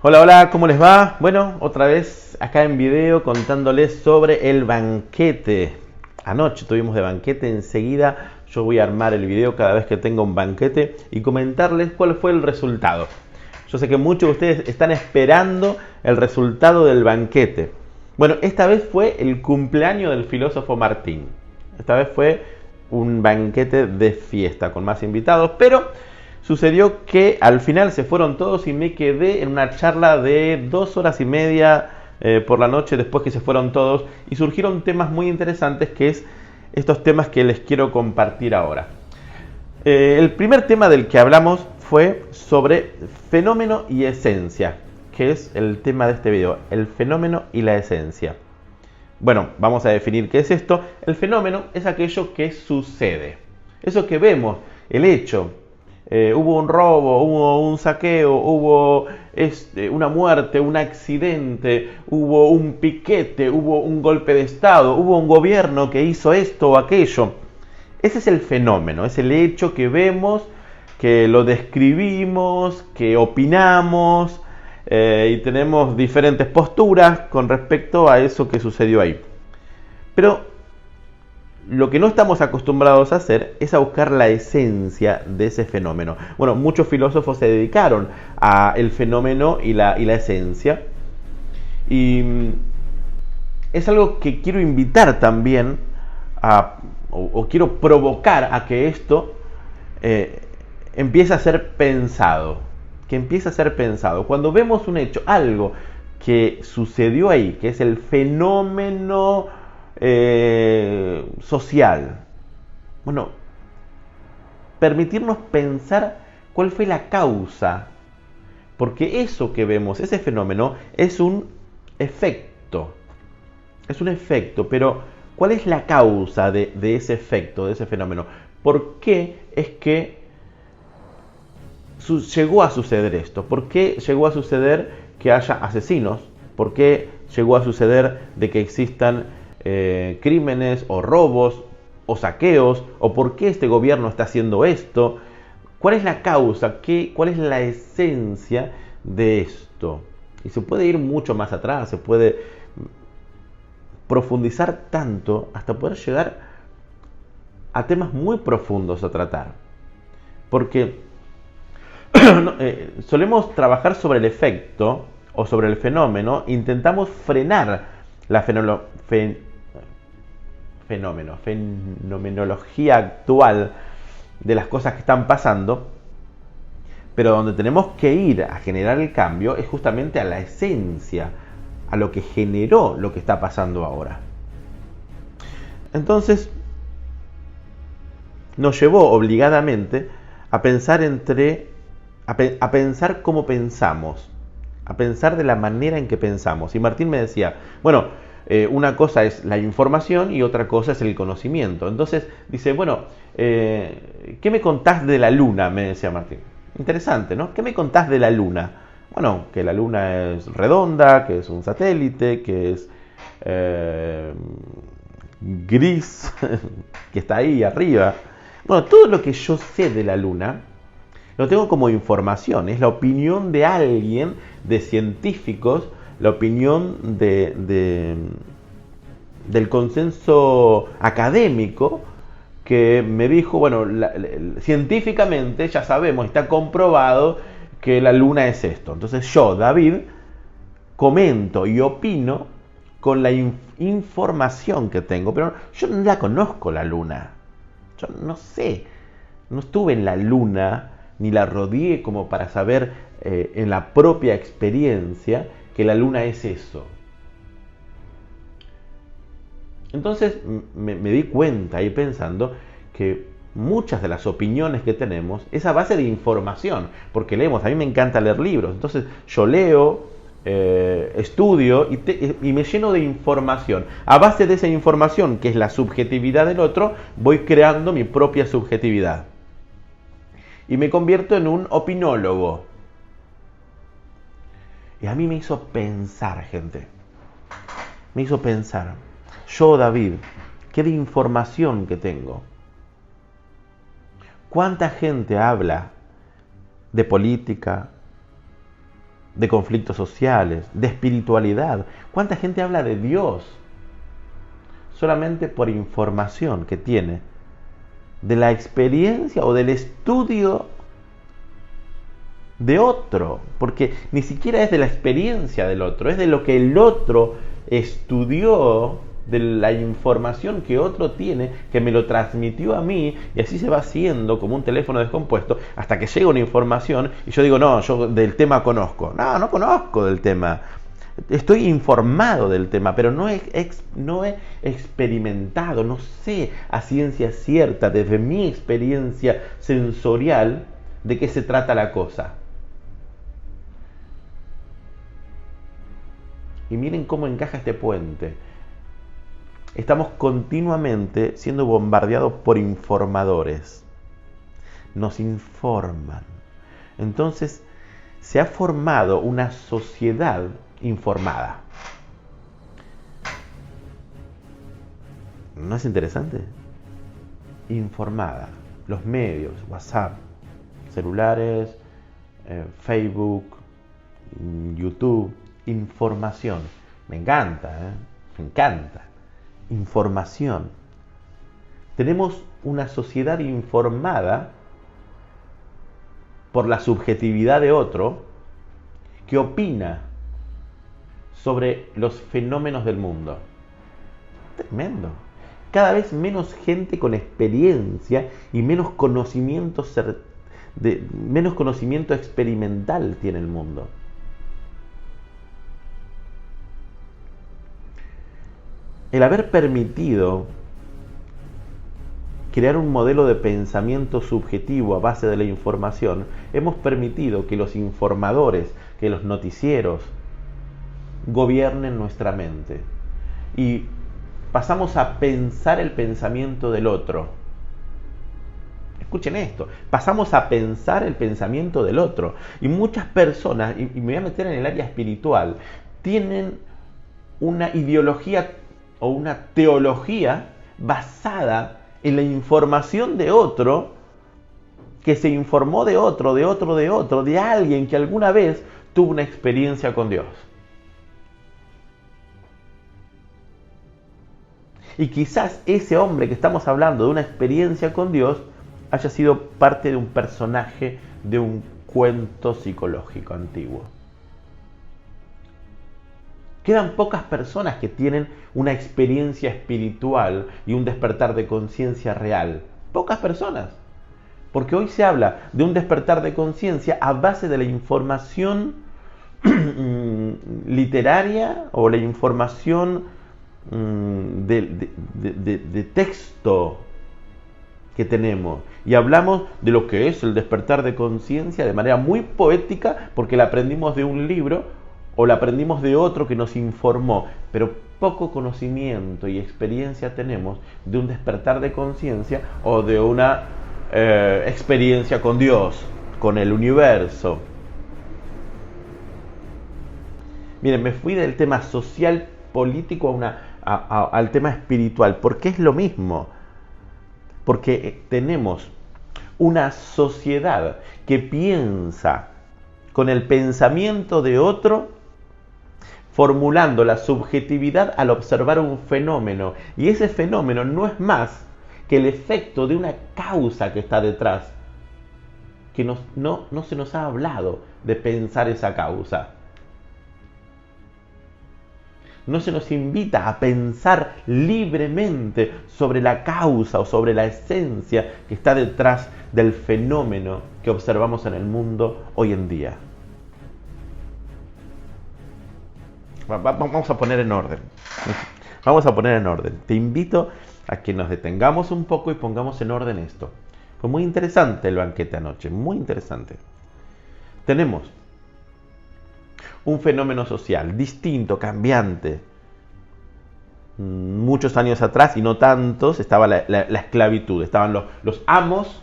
Hola, hola, ¿cómo les va? Bueno, otra vez acá en video contándoles sobre el banquete. Anoche tuvimos de banquete, enseguida yo voy a armar el video cada vez que tenga un banquete y comentarles cuál fue el resultado. Yo sé que muchos de ustedes están esperando el resultado del banquete. Bueno, esta vez fue el cumpleaños del filósofo Martín. Esta vez fue un banquete de fiesta con más invitados, pero sucedió que al final se fueron todos y me quedé en una charla de 2 horas y media por la noche después que se fueron todos y surgieron temas muy interesantes que es estos temas que les quiero compartir ahora. El primer tema del que hablamos fue sobre fenómeno y esencia, que es el tema de este video, el fenómeno y la esencia. Bueno, vamos a definir qué es esto. El fenómeno es aquello que sucede, eso que vemos, el hecho. Hubo un robo, hubo un saqueo, hubo una muerte, un accidente, hubo un piquete, hubo un golpe de estado, hubo un gobierno que hizo esto o aquello. Ese es el fenómeno, es el hecho que vemos, que lo describimos, que opinamos y tenemos diferentes posturas con respecto a eso que sucedió ahí. Pero lo que no estamos acostumbrados a hacer es a buscar la esencia de ese fenómeno. Bueno, muchos filósofos se dedicaron al fenómeno y la esencia. Y es algo que quiero invitar también o quiero provocar a que esto empiece a ser pensado. Que empiece a ser pensado. Cuando vemos un hecho, algo que sucedió ahí, que es el fenómeno social. Bueno, permitirnos pensar cuál fue la causa. Porque eso que vemos, ese fenómeno, es un efecto. Es un efecto, pero ¿cuál es la causa de ese efecto, de ese fenómeno? ¿Por qué es que llegó a suceder esto? ¿Por qué llegó a suceder que haya asesinos? ¿Por qué llegó a suceder de que existan crímenes o robos o saqueos? ¿O por qué este gobierno está haciendo esto? ¿Cuál es la causa? ¿Cuál es la esencia de esto? Y se puede ir mucho más atrás, se puede profundizar tanto hasta poder llegar a temas muy profundos a tratar. Porque solemos trabajar sobre el efecto o sobre el fenómeno, intentamos frenar la fenomenología actual de las cosas que están pasando, pero donde tenemos que ir a generar el cambio es justamente a la esencia, a lo que generó lo que está pasando ahora. Entonces, nos llevó obligadamente a pensar a pensar cómo pensamos, a pensar de la manera en que pensamos. Y Martín me decía, bueno, una cosa es la información y otra cosa es el conocimiento. Entonces dice, bueno, ¿qué me contás de la luna? Me decía Martín. Interesante, ¿no? ¿Qué me contás de la luna? Bueno, que la luna es redonda, que es un satélite, que es gris, que está ahí arriba. Bueno, todo lo que yo sé de la luna lo tengo como información, es la opinión de alguien, de científicos, la opinión del consenso académico que me dijo, bueno, científicamente ya sabemos, está comprobado que la luna es esto. Entonces yo, David, comento y opino con la información que tengo, pero yo no la conozco la luna. Yo no sé, no estuve en la luna, ni la rodeé como para saber en la propia experiencia que la luna es eso. Entonces me di cuenta ahí pensando que muchas de las opiniones que tenemos es a base de información, porque leemos, a mí me encanta leer libros, entonces yo leo, estudio y me lleno de información. A base de esa información, que es la subjetividad del otro, voy creando mi propia subjetividad. Y me convierto en un opinólogo. Y a mí me hizo pensar, gente. Me hizo pensar. Yo, David, ¿qué de información que tengo? ¿Cuánta gente habla de política, de conflictos sociales, de espiritualidad. ¿Cuánta gente habla de Dios solamente por información que tiene de la experiencia o del estudio de otro? Porque ni siquiera es de la experiencia del otro, es de lo que el otro estudió, de la información que otro tiene, que me lo transmitió a mí, y así se va haciendo como un teléfono descompuesto, hasta que llega una información y yo digo, no, yo del tema conozco. No, no conozco del tema. Estoy informado del tema, pero no he experimentado, no sé a ciencia cierta, desde mi experiencia sensorial, de qué se trata la cosa. Y miren cómo encaja este puente. Estamos continuamente siendo bombardeados por informadores. Nos informan. Entonces, se ha formado una sociedad informada. ¿No es interesante? Informada. Los medios, WhatsApp, celulares, Facebook, YouTube, información. Me encanta, me encanta. Información. Tenemos una sociedad informada por la subjetividad de otro que opina sobre los fenómenos del mundo. Tremendo. Cada vez menos gente con experiencia y menos conocimiento experimental tiene el mundo. El haber permitido crear un modelo de pensamiento subjetivo a base de la información, hemos permitido que los informadores, que los noticieros gobiernen nuestra mente. Y pasamos a pensar el pensamiento del otro. Escuchen esto, pasamos a pensar el pensamiento del otro. Y muchas personas, y me voy a meter en el área espiritual, tienen una ideología o una teología basada en la información de otro, que se informó de otro, de alguien que alguna vez tuvo una experiencia con Dios. Y quizás ese hombre que estamos hablando de una experiencia con Dios haya sido parte de un personaje de un cuento psicológico antiguo. Quedan pocas personas que tienen una experiencia espiritual y un despertar de conciencia real. Pocas personas. Porque hoy se habla de un despertar de conciencia a base de la información literaria o la información de texto que tenemos. Y hablamos de lo que es el despertar de conciencia de manera muy poética porque la aprendimos de un libro o la aprendimos de otro que nos informó, pero poco conocimiento y experiencia tenemos de un despertar de conciencia o de una experiencia con Dios, con el universo. Miren, me fui del tema social, político al tema espiritual, porque es lo mismo. Porque tenemos una sociedad que piensa con el pensamiento de otro, formulando la subjetividad al observar un fenómeno. Y ese fenómeno no es más que el efecto de una causa que está detrás, que no se nos ha hablado de pensar esa causa. No se nos invita a pensar libremente sobre la causa o sobre la esencia que está detrás del fenómeno que observamos en el mundo hoy en día. Vamos a poner en orden. Vamos a poner en orden. Te invito a que nos detengamos un poco y pongamos en orden esto. Fue muy interesante el banquete anoche, muy interesante. Tenemos un fenómeno social distinto, cambiante. Muchos años atrás, y no tantos, estaba la esclavitud. Estaban los amos,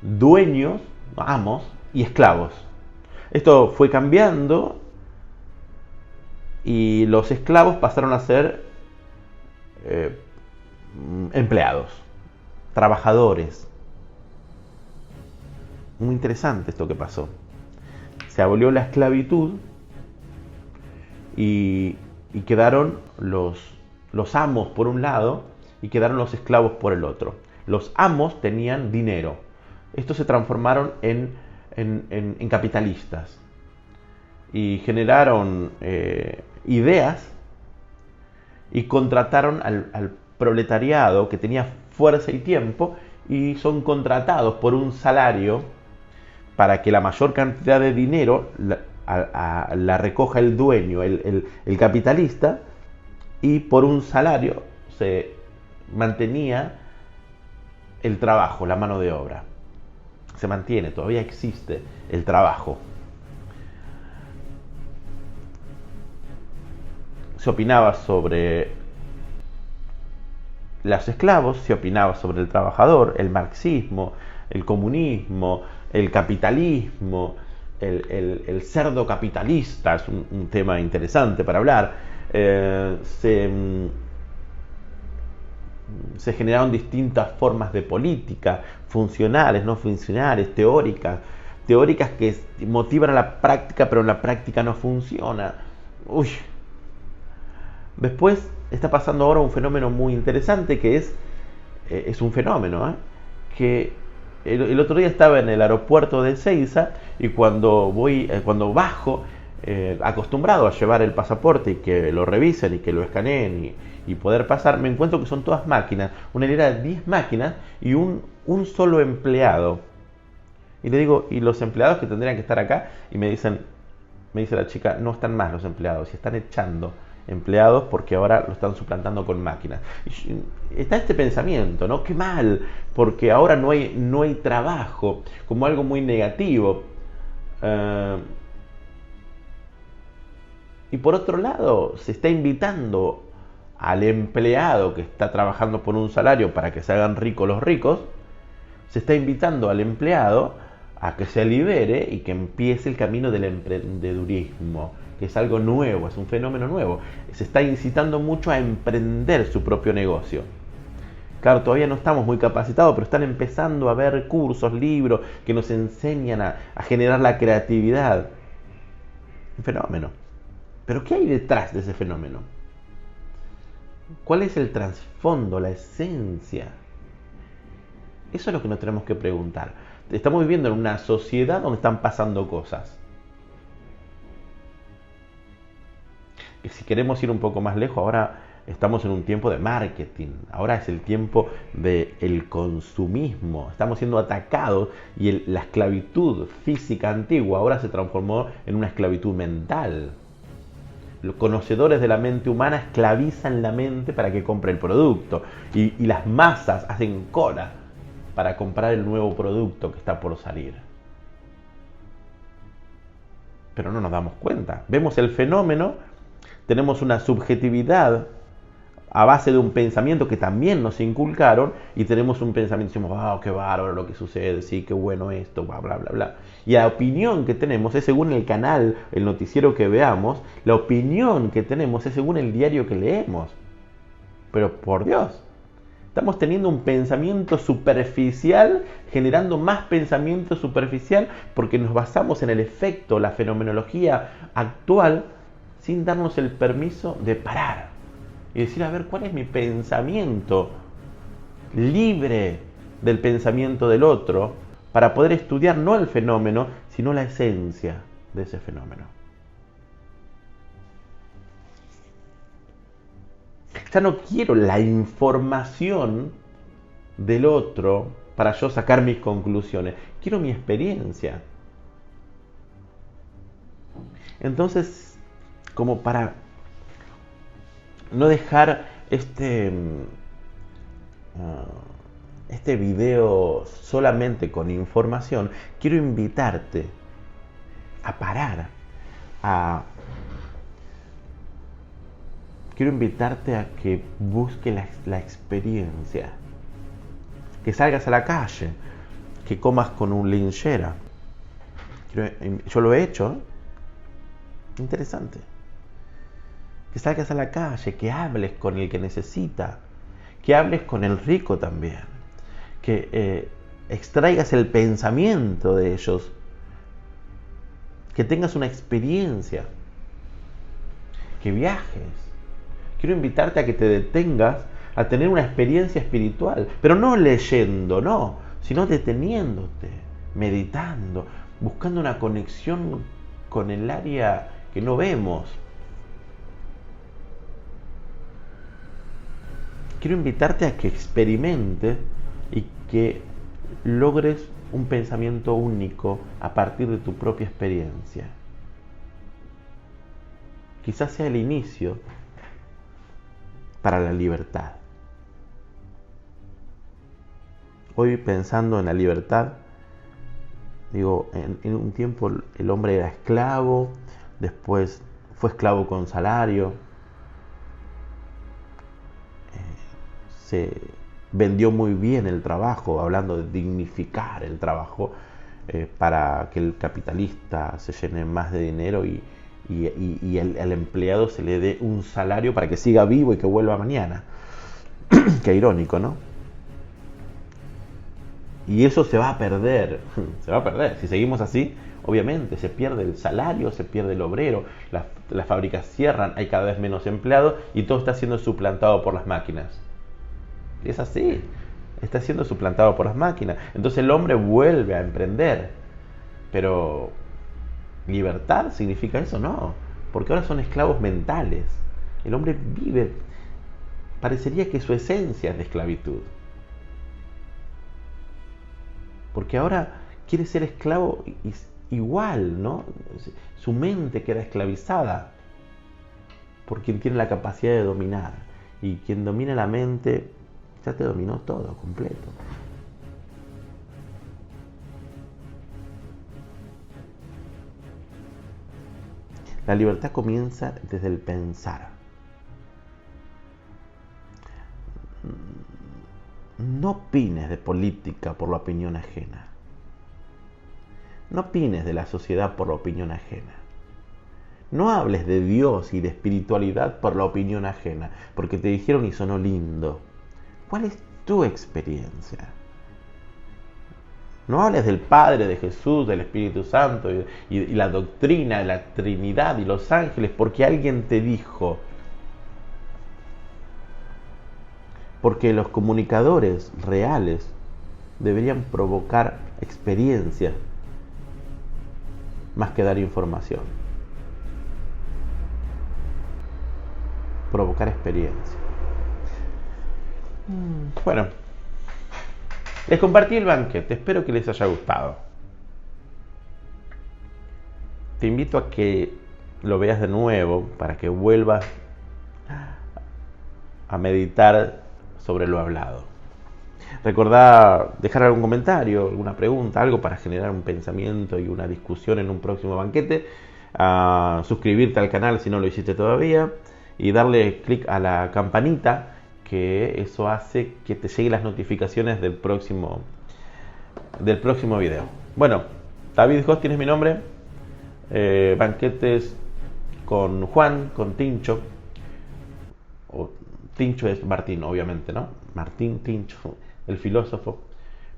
dueños, amos y esclavos. Esto fue cambiando y los esclavos pasaron a ser empleados, trabajadores. Muy interesante esto que pasó. se abolió la esclavitud y quedaron los amos por un lado y quedaron los esclavos por el otro. Los amos tenían dinero. Estos se transformaron en capitalistas y generaron ideas y contrataron al proletariado que tenía fuerza y tiempo, y son contratados por un salario para que la mayor cantidad de dinero la recoja el dueño, el capitalista, y por un salario se mantenía el trabajo, la mano de obra. Se mantiene, todavía existe el trabajo. Se opinaba sobre los esclavos, se opinaba sobre el trabajador, el marxismo, el comunismo, el capitalismo, el cerdo capitalista, es un tema interesante para hablar. Se generaron distintas formas de política, funcionales, no funcionales, teóricas que motivan a la práctica, pero en la práctica no funciona. Uy. Después está pasando ahora un fenómeno muy interesante que es un fenómeno, que el otro día estaba en el aeropuerto de Ezeiza y cuando bajo, acostumbrado a llevar el pasaporte y que lo revisen y que lo escaneen y poder pasar, me encuentro que son todas máquinas, una hilera de 10 máquinas y un solo empleado. Y le digo, ¿y los empleados que tendrían que estar acá? Y me dice la chica, no están más los empleados, se están echando empleados porque ahora lo están suplantando con máquinas. Y está este pensamiento, ¿no? Qué mal, porque ahora no hay trabajo, como algo muy negativo. Y por otro lado, se está invitando al empleado que está trabajando por un salario para que se hagan ricos los ricos, se está invitando al empleado a que se libere y que empiece el camino del emprendedurismo, que es algo nuevo, es un fenómeno nuevo. Se está incitando mucho a emprender su propio negocio. Claro, todavía no estamos muy capacitados, pero están empezando a haber cursos, libros que nos enseñan a generar la creatividad. Un fenómeno. Pero ¿qué hay detrás de ese fenómeno? ¿Cuál es el trasfondo, la esencia? Eso es lo que nos tenemos que preguntar. Estamos viviendo en una sociedad donde están pasando cosas. Y si queremos ir un poco más lejos, ahora estamos en un tiempo de marketing. Ahora es el tiempo del consumismo. Estamos siendo atacados y la esclavitud física antigua ahora se transformó en una esclavitud mental. Los conocedores de la mente humana esclavizan la mente para que compre el producto. Y las masas hacen cola para comprar el nuevo producto que está por salir. Pero no nos damos cuenta. Vemos el fenómeno, tenemos una subjetividad a base de un pensamiento que también nos inculcaron y tenemos un pensamiento, decimos, wow, qué bárbaro lo que sucede, sí, qué bueno esto, bla, bla, bla, bla. Y la opinión que tenemos es según el canal, el noticiero que veamos, la opinión que tenemos es según el diario que leemos. Pero por Dios, estamos teniendo un pensamiento superficial, generando más pensamiento superficial porque nos basamos en el efecto, la fenomenología actual, sin darnos el permiso de parar y decir, a ver, ¿cuál es mi pensamiento libre del pensamiento del otro para poder estudiar no el fenómeno, sino la esencia de ese fenómeno? Ya no quiero la información del otro para yo sacar mis conclusiones. Quiero mi experiencia. Entonces, como para no dejar este video solamente con información, quiero invitarte a parar, quiero invitarte a que busques la experiencia, que salgas a la calle, que comas con un linchera. Yo lo he hecho, interesante. Que salgas a la calle, que hables con el que necesita, que hables con el rico también, que extraigas el pensamiento de ellos, que tengas una experiencia, que viajes. Quiero invitarte a que te detengas a tener una experiencia espiritual, pero no leyendo, no, sino deteniéndote, meditando, buscando una conexión con el área que no vemos. Quiero invitarte a que experimentes y que logres un pensamiento único a partir de tu propia experiencia. Quizás sea el inicio para la libertad. Hoy, pensando en la libertad, digo, en un tiempo el hombre era esclavo, después fue esclavo con salario, se vendió muy bien el trabajo, hablando de dignificar el trabajo, para que el capitalista se llene más de dinero y al empleado se le dé un salario para que siga vivo y que vuelva mañana. Qué irónico, ¿no? Y eso se va a perder, se va a perder. Si seguimos así, obviamente se pierde el salario, se pierde el obrero, las fábricas cierran, hay cada vez menos empleados y todo está siendo suplantado por las máquinas. Y es así, está siendo suplantado por las máquinas. Entonces el hombre vuelve a emprender. Pero ¿libertad significa eso? No, porque ahora son esclavos mentales. El hombre vive, parecería que su esencia es de esclavitud. Porque ahora quiere ser esclavo igual, ¿no? Su mente queda esclavizada por quien tiene la capacidad de dominar. Y quien domina la mente ya te dominó todo, completo. La libertad comienza desde el pensar. No opines de política por la opinión ajena. No opines de la sociedad por la opinión ajena. No hables de Dios y de espiritualidad por la opinión ajena, porque te dijeron y sonó lindo. ¿Cuál es tu experiencia? No hables del Padre, de Jesús, del Espíritu Santo y la doctrina de la Trinidad y los ángeles porque alguien te dijo. Porque los comunicadores reales deberían provocar experiencia más que dar información. Provocar experiencia. Bueno, les compartí el banquete, espero que les haya gustado. Te invito a que lo veas de nuevo para que vuelvas a meditar sobre lo hablado. Recordá dejar algún comentario, alguna pregunta, algo para generar un pensamiento y una discusión en un próximo banquete. Suscribirte al canal si no lo hiciste todavía y darle clic a la campanita, que eso hace que te lleguen las notificaciones del próximo video. Bueno, David Hostin es mi nombre. Banquetes con Juan, con Tincho. Tincho es Martín, obviamente, ¿no? Martín Tincho, el filósofo.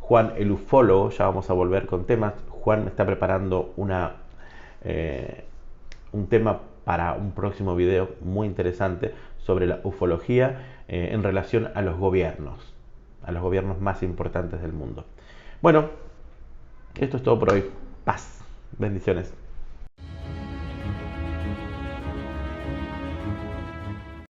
Juan, el ufólogo. Ya vamos a volver con temas. Juan está preparando un tema para un próximo video muy interesante sobre la ufología en relación a los gobiernos más importantes del mundo. Bueno, esto es todo por hoy. Paz, bendiciones.